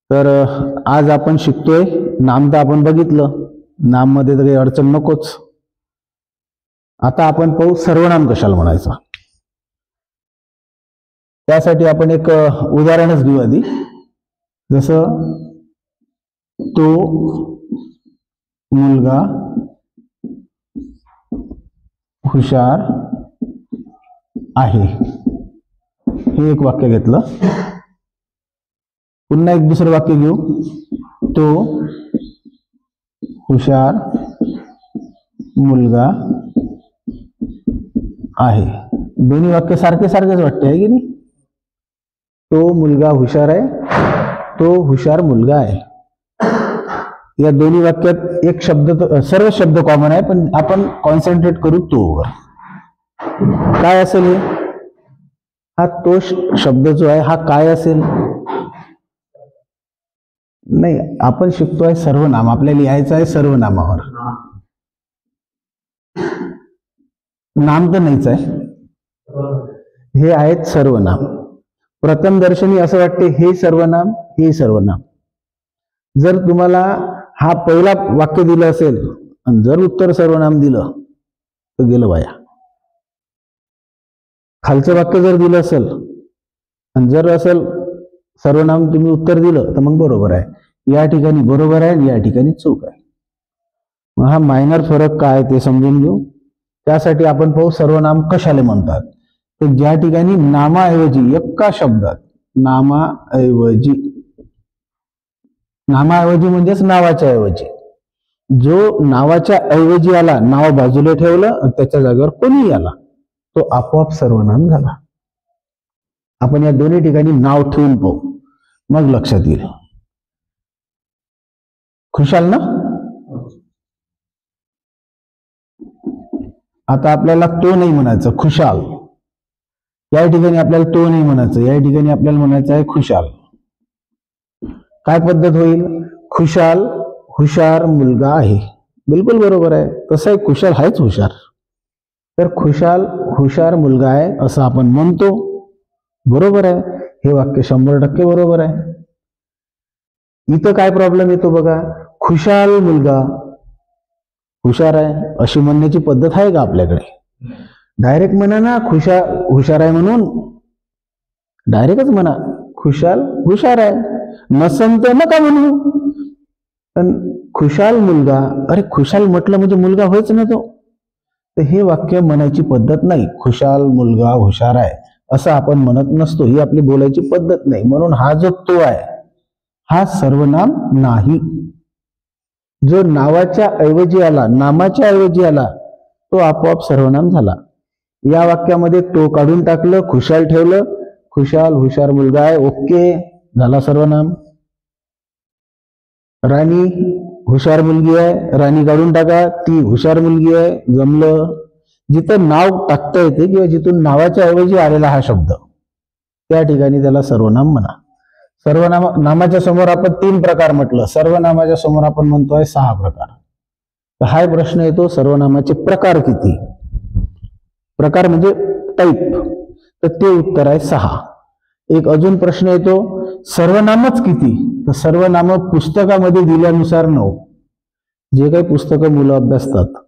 तर आज आपण शिकतोय नाम तर आपण बघितलं, नाम मध्ये तर काही अडचण नकोच. आता आपण पाहू सर्वनाम कशाला म्हणायचं. त्यासाठी आपण एक उदाहरणच घेऊ आधी. जसं तो मुलगा हुशार आहे, हे एक वाक्य घेतलं. पुन्हा एक दुसरं वाक्य घेऊ. तो हुशार मुलगा आहे. दोन्ही वाक्य सारखेच वाटते आहे की नाही. तो मुलगा हुशार आहे, तो हुशार मुलगा आहे. या दोन्ही वाक्यात एक शब्द, सर्व शब्द कॉमन आहे, पण आपण कॉन्सन्ट्रेट करू तोवर. काय असेल हे? हा तो शब्द जो आहे हा काय असेल? नाही, आपण शिकतोय सर्वनाम. आपल्याला लिहायचं आहे सर्वनामावर. नाम तर नाहीच आहे, हे आहेत सर्वनाम. प्रथम दर्शनी असं वाटते हे सर्वनाम, हे सर्वनाम. जर तुम्हाला हा पहिला वाक्य दिलं असेल आणि जर उत्तर सर्वनाम दिलं तर गेलं वाया. खालचं वाक्य जर दिलं असेल आणि जर असेल सर्वनाम तुम्ही उत्तर दिलं तर मग बरोबर आहे. या ठिकाणी बरोबर आहे आणि या ठिकाणी चूक आहे. मग हा मायनर फरक काय ते समजून घेऊ. त्यासाठी आपण पाहू सर्वनाम कशाला म्हणतात. तर ज्या ठिकाणी नामाऐवजी, एका शब्दात नामाऐवजी, नामाऐवजी म्हणजेच नावाच्या ऐवजी, जो नावाच्या ऐवजी आला, नाव बाजूला ठेवलं त्याच्या जागेवर कोणी आला, तो आपोआप सर्वनाम झाला. आपण या दोन्ही ठिकाणी नाव ठेवून पाहू, मग लक्षात येईल. खुशाल ना. आता आपल्याला तो नाही म्हणायचं, खुशाल. या ठिकाणी आपल्याला तो नाही म्हणायचं, या ठिकाणी आपल्याला म्हणायचं आहे खुशाल. काय पद्धत होईल? खुशाल हुशार मुलगा आहे. बिलकुल बरोबर आहे. तसं आहे, खुशाल आहेच हुशार. तर खुशाल हुशार मुलगा आहे असं आपण म्हणतो. बरोबर आहे, हे वाक्य 100% बरोबर आहे. इथं काय प्रॉब्लेम येतो बघा. खुशाल मुलगा हुशार आहे अशी म्हणण्याची पद्धत आहे का आपल्याकडे? डायरेक्ट म्हणा ना, हुशार आहे म्हणून डायरेक्टच म्हणा खुशाल हुशार आहे. नसन तर नका म्हणू. पण खुशाल मुलगा, अरे खुशाल म्हटलं म्हणजे मुलगा होयच ना तो. तर हे वाक्य म्हणायची पद्धत नाही. खुशाल मुलगा हुशार आहे असं आपण म्हणत नसतो, ही आपली बोलायची पद्धत नाही. म्हणून हा जो तो आहे हा सर्वनाम नाही. जो नावाच्या ऐवजी आला, नामाच्या ऐवजी आला, तो आपोआप सर्वनाम झाला. या वाक्यामध्ये तो काढून टाकलं, खुशाल ठेवलं. खुशाल हुशार मुलगा आहे, ओके, झाला सर्वनाम. राणी हुशार मुलगी आहे, राणी काढून टाका, ती हुशार मुलगी आहे, जमलं. जिथं नाव टाकता येते किंवा जिथून नावाच्या ऐवजी आलेला हा शब्द, त्या ठिकाणी त्याला सर्वनाम म्हणा. नामाच्या समोर आपण 3 प्रकार म्हटलं, सर्वनामाच्या समोर आपण म्हणतोय 6 प्रकार. तर हा प्रश्न येतो, सर्वनामाचे प्रकार किती? प्रकार म्हणजे टाईप, तर ते उत्तर आहे 6. एक अजून प्रश्न येतो, सर्वनामच किती? तर सर्वनाम पुस्तकामध्ये दिल्यानुसार 9. जे काही पुस्तकं मुलं अभ्यासतात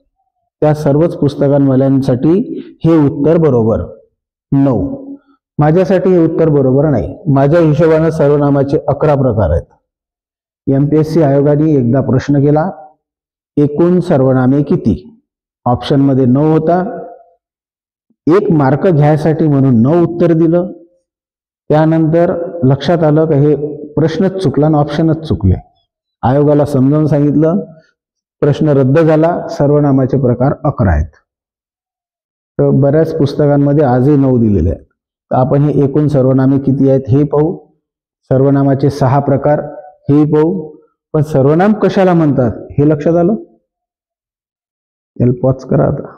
त्या सर्वच पुस्तकांवाल्यांसाठी हे उत्तर बरोबर 9. माझ्यासाठी हे उत्तर बरोबर नाही. माझ्या हिशोबाने सर्वनामाचे 11 प्रकार आहेत. MPSC आयोगाने एकदा प्रश्न केला, एकूण सर्वनामे किती? ऑप्शन मध्ये 9 होता. 1 मार्क घ्यायसाठी म्हणून 9 उत्तर दिलं. त्यानंतर लक्षात आलं की हे प्रश्नच चुकला आणि ऑप्शनच चुकले. आयोगाला समजावून सांगितलं, प्रश्न रद्द झाला. सर्वनामाचे प्रकार 11 आहेत. तर बऱ्याच पुस्तकांमध्ये आजही 9 दिलेले आहेत. तर आपण हे एकूण सर्वनामे किती आहेत हे पाहू. सर्वनामाचे 6 प्रकार हे पाहू. पण सर्वनाम कशाला म्हणतात हे लक्षात आलं? याला पॉज करा आता.